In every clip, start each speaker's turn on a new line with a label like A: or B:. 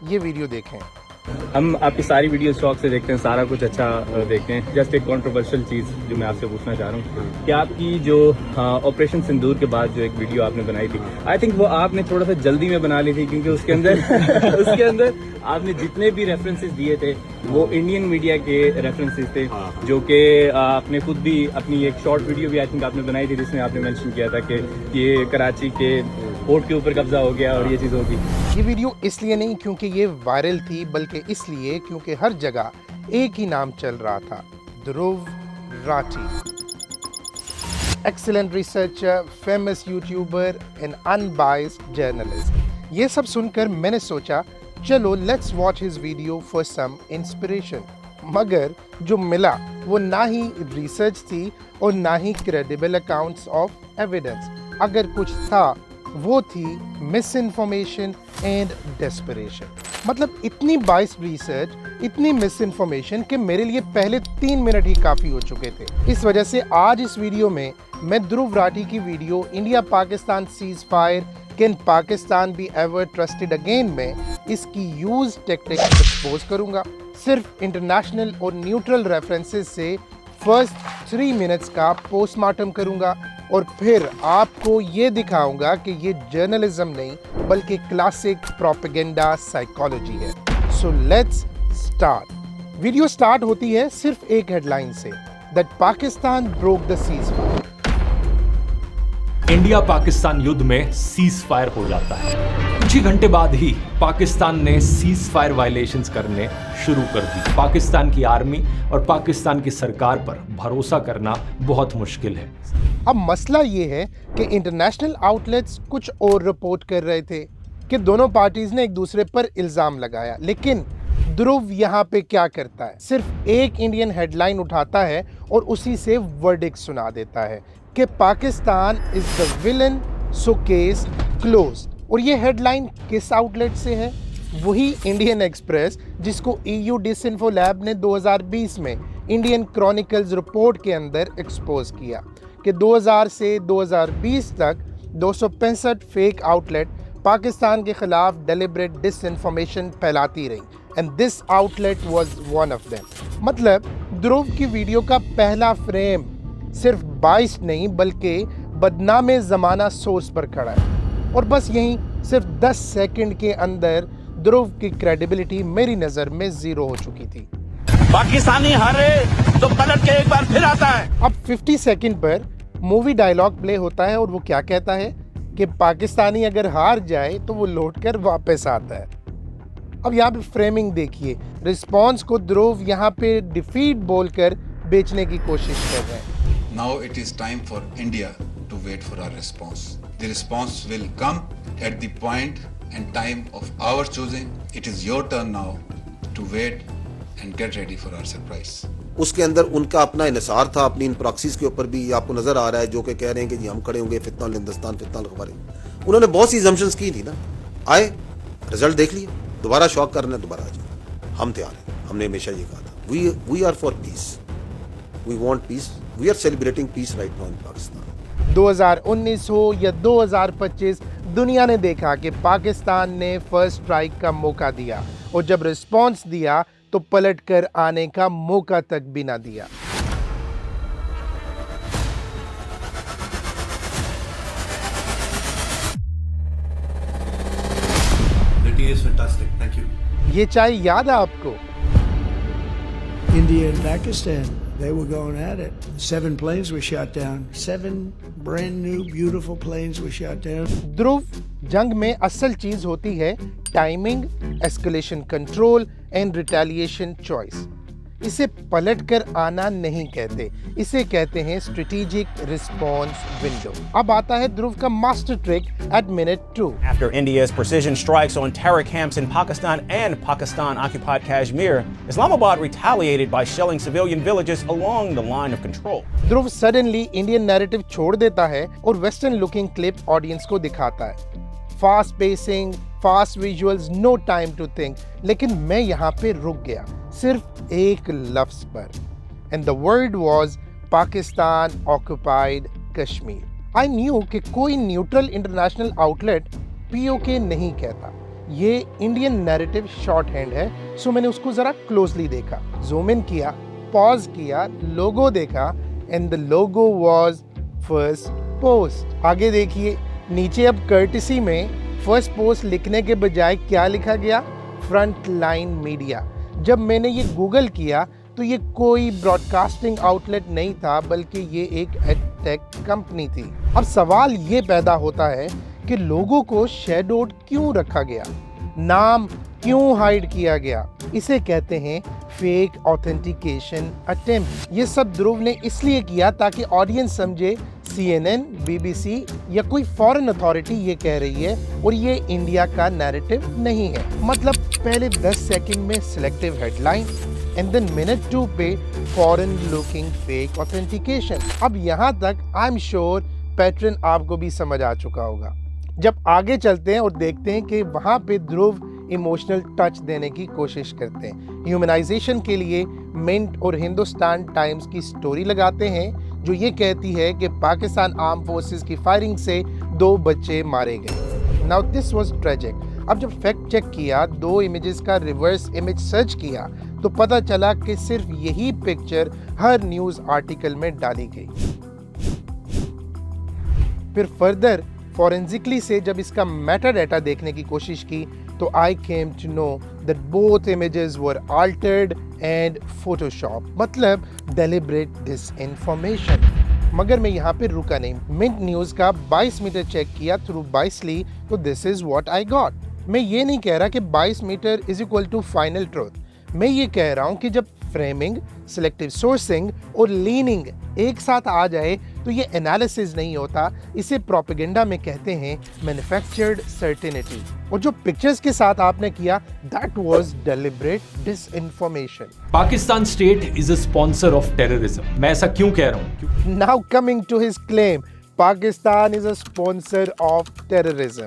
A: ये वीडियो देखें।
B: हम आपकी सारी वीडियो शौक से देखते हैं, सारा कुछ अच्छा देखते हैं। जस्ट एक कंट्रोवर्शियल चीज़ जो मैं आपसे पूछना चाह रहा हूँ कि आपकी जो ऑपरेशन सिंदूर के बाद जो एक वीडियो आपने बनाई थी, आई थिंक वो आपने थोड़ा सा जल्दी में बना ली थी, क्योंकि उसके अंदर उसके अंदर आपने जितने भी रेफरेंसेस दिए थे वो इंडियन मीडिया के रेफरेंसेस थे, जो कि आपने खुद भी अपनी एक शॉर्ट वीडियो भी आई थिंक आपने बनाई थी जिसमें आपने मेंशन किया था कि ये कराची के पोर्ट के ऊपर कब्जा हो गया और ये चीज़ होगी।
A: ये वीडियो इसलिए नहीं क्योंकि ये वायरल थी, बल्कि इसलिए क्योंकि हर जगह एक ही नाम चल रहा था, Dhruv Rathee. Excellent researcher, famous YouTuber and unbiased journalist. ये सब सुनकर मैंने सोचा चलो let's watch his video for some inspiration. मगर जो मिला वो ना ही रिसर्च थी और ना ही क्रेडिबल अकाउंट्स ऑफ एविडेंस। अगर कुछ था वो थी मिस इन्फॉर्मेशन एंड डेस्परेशन। मतलब इतनी बाइस्ड रिसर्च, इतनी मिस इन्फॉर्मेशन कि मेरे लिए पहले 3 मिनट ही काफ़ी हो चुके थे। इस वजह से आज इस वीडियो में मैं ध्रुव राठी की video India Pakistan cease fire, can Pakistan be ever trusted again में इसकी यूज टेक्निक एक्सपोज करूंगा। सिर्फ इंटरनेशनल और न्यूट्रल रेफरेंसेस से फर्स्ट 3 मिनट्स का पोस्टमार्टम करूंगा और फिर आपको ये दिखाऊंगा कि ये जर्नलिज्म नहीं बल्कि क्लासिक प्रोपेगेंडा साइकोलॉजी है। So let's start. Video start होती है सिर्फ एक हेडलाइन से, that Pakistan broke the cease fire.
C: India Pakistan युद्ध में सीज फायर हो जाता है। कुछ ही घंटे बाद ही पाकिस्तान ने सीज फायर वायलेशंस करने शुरू कर दी। पाकिस्तान की आर्मी और पाकिस्तान की सरकार पर भरोसा करना बहुत मुश्किल है।
A: अब मसला ये है कि इंटरनेशनल आउटलेट्स कुछ और रिपोर्ट कर रहे थे कि दोनों पार्टीज ने एक दूसरे पर इल्जाम लगाया, लेकिन ध्रुव यहाँ पे क्या करता है, सिर्फ एक इंडियन हेडलाइन उठाता है और उसी से वर्डिक्ट सुना देता है कि Pakistan is the villain, so case closed. और ये हेडलाइन किस आउटलेट से है? वही इंडियन एक्सप्रेस जिसको EU डिसइंफो लैब ने 2020 में इंडियन क्रॉनिकल्स रिपोर्ट के अंदर एक्सपोज किया कि 2000 से 2020 तक 265 फेक आउटलेट पाकिस्तान के खिलाफ डेलिब्रेट डिसइंफॉर्मेशन फैलाती रही, and this outlet was one of them. मतलब ध्रुव की वीडियो का पहला फ्रेम सिर्फ बाइस्ड नहीं बल्कि बदनामे ज़माना सोर्स पर खड़ा है, और बस यहीं सिर्फ 10 सेकंड के अंदर ध्रुव की क्रेडिबिलिटी मेरी नज़र में ज़ीरो हो चुकी थी।
D: पाकिस्तानी हारे तो पलट के एक बार फिर आता है।
A: अब 50 सेकंड पर मूवी डायलॉग प्ले होता है और वो क्या कहता है कि पाकिस्तानी अगर हार जाए तो वो लौट कर वापस आता है। अब यहाँ पे फ्रेमिंग देखिए, रिस्पॉन्स को ध्रुव यहाँ पे डिफीट बोलकर बेचने की कोशिश कर रहे हैं।
E: Now it is time for India to wait for our response. The response will come at the point and time of our choosing. It is your turn now to wait and get ready for our surprise.
F: उसके अंदर उनका अपना इन्हिसार था, अपनी इन proxies के ऊपर भी आपको नजर आ रहा है, जो कि कह रहे हैं कि जी हम खड़े होंगे फितना हिंदुस्तान फितना खबरें। उन्होंने बहुत सी assumptions की थी ना, आए रिजल्ट देख लिया, दोबारा शॉक करना है, दोबारा आ जाए। हम तैयार हैं, हमने हमेशा ये कहा था, we are for peace, we want peace, we are celebrating peace right now in Pakistan.
A: 2019 हो या 2025, दुनिया ने देखा कि पाकिस्तान ने फर्स्ट स्ट्राइक का मौका दिया, और जब रिस्पॉन्स दिया तो पलट कर आने का मौका तक भी ना दिया।
G: The tea is fantastic. Thank you.
A: ये चाय याद है आपको?
H: India and Pakistan, they were going at it. 7 planes were shot down. 7 brand new, beautiful planes were shot down.
A: ध्रुव, जंग में असल चीज होती है timing, escalation control and retaliation choice. इसे पलट कर आना नहीं कहते, इसे कहते हैं स्ट्रेटेजिक रिस्पॉन्स विंडो। अब आता है ध्रुव का master trick at minute 2।
I: After India's precision strikes on terror camps in Pakistan and Pakistan-occupied Kashmir, Islamabad retaliated by shelling civilian villages along the line of control.
A: Dhruv suddenly Indian narrative छोड़ देता है और western looking clip audience को दिखाता है। Fast pacing, fast visuals, no time to think. लेकिन मैं यहाँ पे रुक गया सिर्फ एक लफ्ज पर, and the word was Pakistan occupied Kashmir. I knew कि कोई न्यूट्रल इंटरनेशनल आउटलेट POK नहीं कहता, ये इंडियन नैरेटिव शॉर्ट हैंड है, सो मैंने उसको जरा क्लोजली देखा, जूम इन किया, पॉज किया, लोगो देखा and the logo was first post. आगे देखिए नीचे अब कर्टिसी में फर्स्ट पोस्ट लिखने के बजाय क्या लिखा गया, फ्रंट लाइन मीडिया। जब मैंने ये गूगल किया तो ये कोई ब्रॉडकास्टिंग आउटलेट नहीं था, बल्कि ये एक एडटेक कंपनी थी। अब सवाल ये पैदा होता है कि लोगों को शैडोड क्यों रखा गया, नाम क्यों हाइड किया गया। इसे कहते हैं फेक ऑथेंटिकेशन अटेम्प्ट। ये सब ध्रुव ने इसलिए किया ताकि ऑडियंस समझे CNN, BBC या कोई फॉरेन अथॉरिटी ये कह रही है और ये इंडिया का नैरेटिव नहीं है। मतलब पहले 10 सेकंड में selective headline and then minute 2 पे फॉरेन लुकिंग फेक ऑथेंटिकेशन। अब यहाँ तक आई एम श्योर पैटर्न आपको भी समझ आ चुका होगा। जब आगे चलते हैं और देखते हैं कि वहाँ पे ध्रुव इमोशनल टच देने की कोशिश करते हैं। ह्यूमनाइजेशन के लिए मिंट और हिंदुस्तान टाइम्स की स्टोरी लगाते हैं जो ये कहती है कि पाकिस्तान आर्म फोर्सेस की फायरिंग से 2 बच्चे मारे गए। Now this was tragic. अब जब फैक्ट चेक किया, 2 इमेजेस का रिवर्स इमेज सर्च किया तो पता चला कि सिर्फ यही पिक्चर हर न्यूज़ आर्टिकल में डाली गई। फिर फर्दर फॉरेंसिकली से जब इसका मेटा डाटा देखने की कोशिश की तो I came to know that both images were altered and Photoshop, मतलब डेलिब्रेट डिसइंफॉर्मेशन। मगर मैं यहाँ पे रुका नहीं। मिंट न्यूज़ का 22 मीटर चेक किया थ्रू बाइसली, तो this is what I got. मैं ये नहीं कह रहा कि 22 meter is equal to final truth. मैं ये कह रहा हूँ कि जब फ्रेमिंग, सिलेक्टिव सोर्सिंग और लीनिंग एक साथ आ जाए तो ये एनालिसिस नहीं होता, इसे प्रोपेगेंडा में कहते हैं मैन्युफैक्चर्ड सर्टेनिटी। और जो पिक्चर्स के साथ आपने किया, that was deliberate disinformation.
C: Pakistan state is a sponsor of terrorism. मैं ऐसा क्यों कह रहा हूँ?
A: Now coming to his claim, Pakistan is a sponsor of terrorism.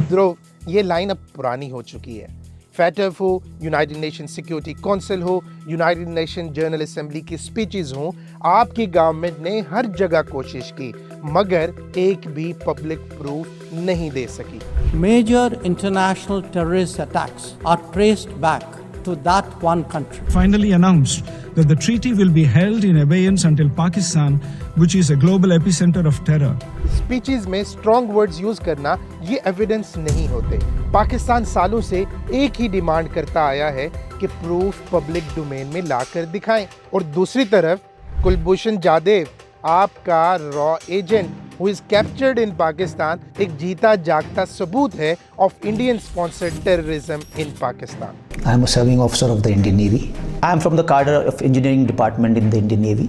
A: Dhruv, ये लाइन अब पुरानी हो चुकी है। फैटफ हो, यूनाइटेड नेशन सिक्योरिटी काउंसिल हो, यूनाइटेड नेशन जनरल असेंबली की स्पीचेस हो, आपकी गवर्नमेंट ने हर जगह कोशिश की मगर एक भी पब्लिक प्रूफ नहीं दे सकी।
J: Major international terrorist attacks are traced back to that one country.
H: Finally announced that the treaty will be held in abeyance until Pakistan, which is a global epicenter of terror.
A: Speeches में strong words use करना ये evidence नहीं होते। पाकिस्तान सालों से एक ही demand करता आया है कि प्रूफ पब्लिक डोमेन में लाकर दिखाएं। और दूसरी तरफ कुलभूषण जाधव, आपका raw agent who is captured in Pakistan, एक जीता जागता सबूत है of Indian sponsored terrorism in Pakistan.
J: I am a serving officer of the Indian Navy. I am from the cadre of engineering department in the Indian Navy,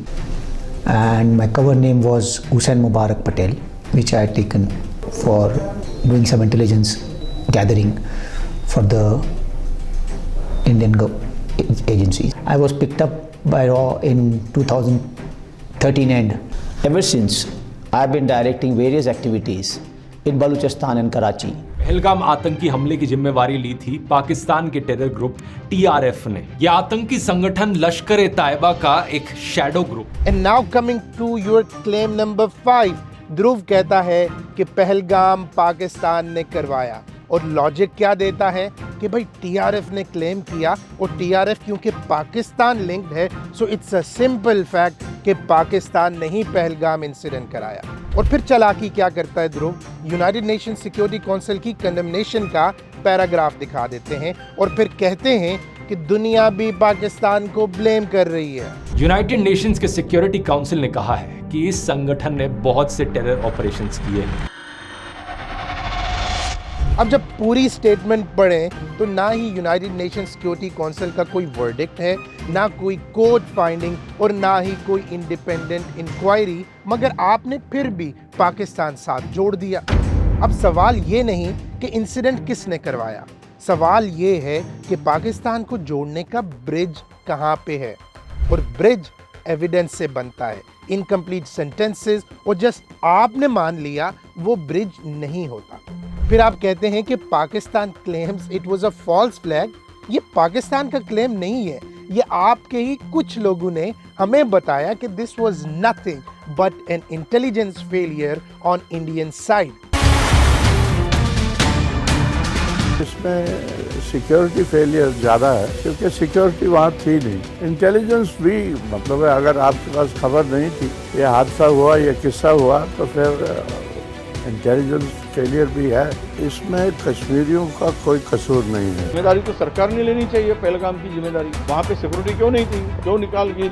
J: and my cover name was Hussain Mubarak Patel, which I had taken for doing some intelligence gathering for the Indian agencies. I was picked up by RAW in 2013, and ever since I've been directing various activities in Balochistan and Karachi.
C: Pahalgam आतंकी हमले की जिम्मेवारी ली थी पाकिस्तान के terror group TRF ने। यह आतंकी संगठन लश्कर-ए-तैयबा का एक shadow group.
A: And now coming to your claim number 5, ध्रुव कहता है कि पहलगाम पाकिस्तान ने करवाया और लॉजिक क्या देता है कि भाई TRF ने क्लेम किया और TRF क्योंकि पाकिस्तान लिंक्ड है, so it's a simple fact कि पाकिस्तान ने ही पहलगाम इंसिडेंट कराया। और फिर चालाकी क्या करता है ध्रुव, यूनाइटेड नेशन सिक्योरिटी काउंसिल की कंडेमनेशन का पैराग्राफ दिखा देते हैं और फिर कहते हैं कि दुनिया भी पाकिस्तान को ब्लेम कर रही है।
C: यूनाइटेड नेशंस के सिक्योरिटी काउंसिल ने कहा है कि इस संगठन ने बहुत से टेरर ऑपरेशंस किए हैं।
A: अब जब पूरी स्टेटमेंट पढ़ें तो ना ही यूनाइटेड नेशन सिक्योरिटी काउंसिल का कोई वर्डिक्ट है, ना कोई कोर्ट फाइंडिंग और ना ही कोई इंडिपेंडेंट इंक्वायरी, मगर आपने फिर भी पाकिस्तान साथ जोड़ दिया। अब सवाल ये नहीं कि इंसिडेंट किसने करवाया, सवाल ये है कि पाकिस्तान को जोड़ने का ब्रिज कहाँ पे है। और ब्रिज एविडेंस से बनता है, इनकम्प्लीट सेंटेंसेस और जस्ट आपने मान लिया वो ब्रिज नहीं होता। फिर आप कहते हैं कि Pakistan claims it was a false flag. ये पाकिस्तान का क्लेम नहीं है, ये आपके ही कुछ लोगों ने हमें बताया कि this was nothing but N intelligence failure on Indian side.
H: इसमें सिक्योरिटी फेलियर ज़्यादा है क्योंकि सिक्योरिटी वहाँ थी नहीं। इंटेलिजेंस भी मतलब है, अगर आपके पास खबर नहीं थी ये हादसा हुआ, ये किस्सा हुआ, तो फिर इंटेलिजेंस फेलियर भी है। इसमें कश्मीरियों का कोई कसूर नहीं है।
D: जिम्मेदारी तो सरकार ने लेनी चाहिए, पहलगाम की जिम्मेदारी। वहाँ पे सिक्योरिटी क्यों नहीं थी, क्यों निकाली गई?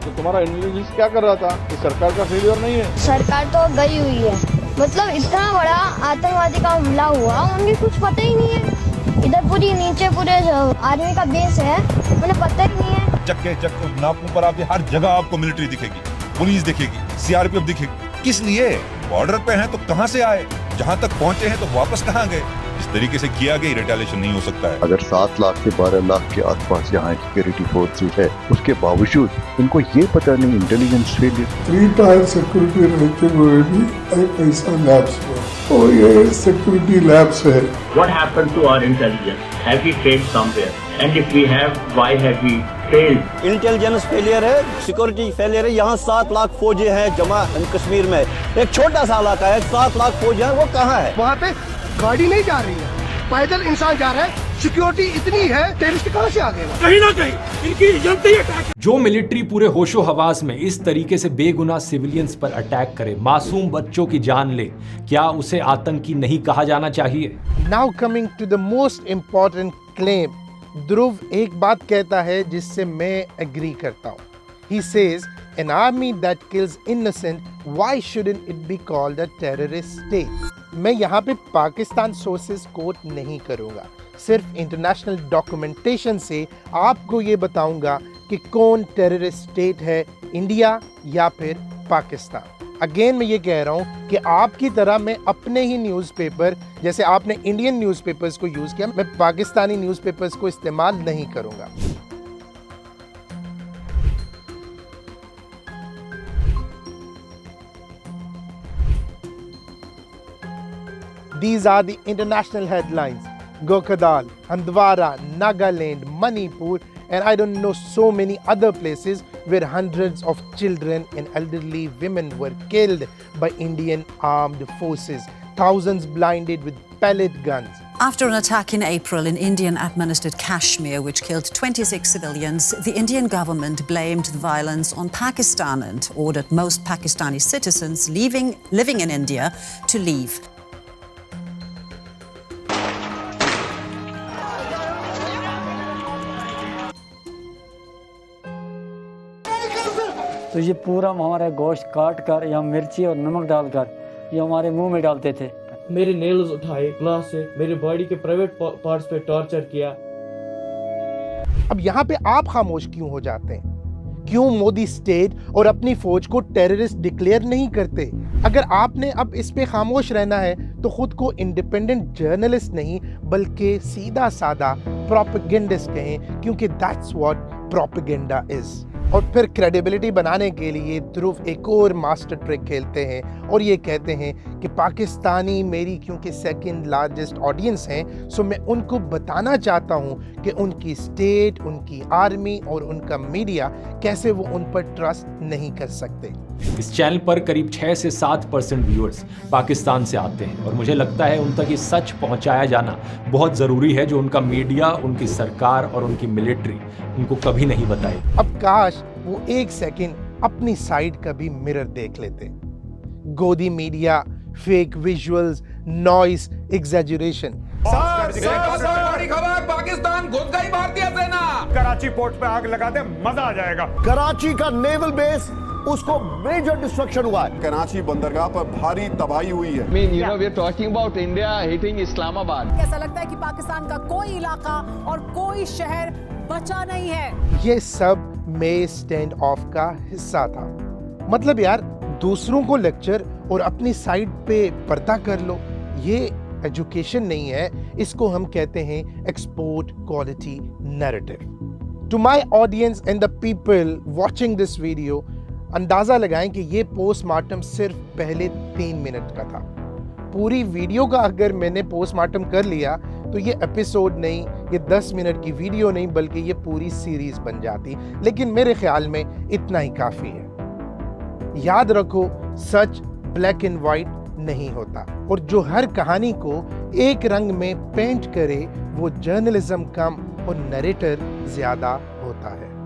D: तो तुम्हारा इंटेलिजेंस क्या कर रहा था? ये सरकार का फेलियर नहीं है।
K: सरकार तो गई हुई है, मतलब इतना बड़ा आतंकवादी का हमला हुआ, उन्हें कुछ पता ही नहीं है। इधर पूरे आर्मी का बेस है, उन्हें पता ही नहीं है।
L: चक्के नाकों पर आपकी हर जगह आपको मिलिट्री दिखेगी, पुलिस दिखेगी, सीआरपीएफ दिखेगी। किस लिए? बॉर्डर पे हैं तो कहां से आए, जहां तक पहुंचे हैं तो वापस कहां गए? इस तरीके से किया गया रिटेलिएशन नहीं हो सकता है।
M: अगर 7 लाख से 12 लाख के आसपास यहाँ सिक्योरिटी फोर्सेस है, उसके बावजूद इनको ये पता नहीं इंटेलिजेंस फेलियर।
N: 3 टायर सिक्योरिटी रहते हुए भी ऐसा लैब्स हुआ और ये सिक्योरिटी लैब्स है।
O: What happened to our intelligence? Have we failed somewhere? And if we have, why have we failed?
P: Intelligence failure है, सिक्योरिटी फेलियर है। यहाँ 7 लाख फौजी हैं जमा कश्मीर में, एक छोटा सा इलाका है, 7 लाख फौजी हैं, वो कहाँ है?
Q: वहाँ पे गाड़ी नहीं जा रही है, पैदल इंसान जा रहा है। सिक्योरिटी इतनी है, टेररिस्ट कहाँ से आ गए? कहीं ना कहीं इनकी जनता अटैक।
C: जो मिलिट्री पूरे होशो हवास में इस तरीके से बेगुनाह सिविलियंस पर अटैक करे, मासूम बच्चों की जान ले, क्या उसे आतंकी नहीं कहा जाना चाहिए?
A: Now coming to the most important claim, Dhruv एक बात कहता है जिससे मैं एग्री करता हूँ। He says, an army that kills innocent, why shouldn't it be called a terrorist state? मैं यहाँ पे पाकिस्तान सोर्सेस कोट नहीं करूँगा, सिर्फ इंटरनेशनल डॉक्यूमेंटेशन से आपको ये बताऊँगा कि कौन टेररिस्ट स्टेट है, इंडिया या फिर पाकिस्तान। अगेन मैं ये कह रहा हूँ कि आपकी तरह मैं अपने ही न्यूज़पेपर, जैसे आपने इंडियन न्यूज़पेपर्स को यूज़ किया, मैं पाकिस्तानी न्यूज़पेपर्स को इस्तेमाल नहीं करूँगा। These are the international headlines. Gokadal, Handwara, Nagaland, Manipur, and I don't know so many other places where hundreds of children and elderly women were killed by Indian armed forces. Thousands blinded with pellet guns.
R: After an attack in April in Indian-administered Kashmir, which killed 26 civilians, the Indian government blamed the violence on Pakistan and ordered most Pakistani citizens living in India to leave.
S: तो ये पूरा हमारा गोश्त काट कर या मिर्ची और नमक डालकर ये हमारे मुंह में डालते थे।
T: मेरे नेल्स उठाए ग्लास से, मेरे बॉडी के प्राइवेट पार्ट्स पे टॉर्चर किया।
A: अब यहाँ पे आप खामोश क्यों हो जाते हैं? क्यों मोदी स्टेट और अपनी फौज को टेररिस्ट डिक्लेयर नहीं करते? अगर आपने अब इस पे खामोश रहना है तो खुद को इंडिपेंडेंट जर्नलिस्ट नहीं बल्कि सीधा साधा प्रोपेगेंडिस्ट कहें, क्योंकि दैट्स व्हाट प्रोपेगेंडा इज। और फिर क्रेडिबिलिटी बनाने के लिए ध्रुव एक और मास्टर ट्रिक खेलते हैं और ये कहते हैं कि पाकिस्तानी मेरी क्योंकि सेकंड लार्जेस्ट ऑडियंस हैं, सो मैं उनको बताना चाहता हूँ कि उनकी स्टेट, उनकी आर्मी और उनका मीडिया कैसे वो उन पर ट्रस्ट नहीं कर सकते।
C: इस चैनल पर करीब 6 से 7% व्यूअर्स पाकिस्तान से आते हैं और मुझे लगता है उन तक ये सच पहुंचाया जाना बहुत ज़रूरी है जो उनका मीडिया, उनकी सरकार और उनकी मिलिट्री उनको कभी नहीं बताई।
A: अब काश वो एक सेकंड अपनी साइड का भी मिरर देख लेते। गोदी मीडिया, फेक विजुअल्स, नॉइस, एग्जैजुरेशन।
U: बड़ी खबर, पाकिस्तान घुस गई भारतीय सेना।
V: कराची पोर्ट पे आग लगा दे, मजा आ जाएगा।
W: कराची का नेवल बेस, उसको मेजर डिस्ट्रक्शन हुआ है।
X: कराची बंदरगाह पर भारी तबाही हुई है।
Y: we are talking about India hitting Islamabad.
Z: ऐसा लगता है कि पाकिस्तान का कोई इलाका और कोई शहर बचा नहीं है।
A: ये सब मई स्टैंड ऑफ का हिस्सा था। मतलब यार, दूसरों को लेक्चर और अपनी साइड पे पर्दा कर लो, ये एजुकेशन नहीं है, इसको हम कहते हैं export quality narrative. To my audience and the people watching this video, अंदाजा लगाएं कि ये पोस्टमार्टम सिर्फ पहले 3 मिनट का था। पूरी वीडियो का अगर मैंने पोस्टमार्टम कर लिया तो ये एपिसोड नहीं, ये 10 मिनट की वीडियो नहीं, बल्कि ये पूरी सीरीज बन जाती। लेकिन मेरे ख्याल में इतना ही काफ़ी है। याद रखो, सच ब्लैक एंड वाइट नहीं होता और जो हर कहानी को एक रंग में पेंट करे वो जर्नलिज्म कम और नरेटर ज्यादा होता है।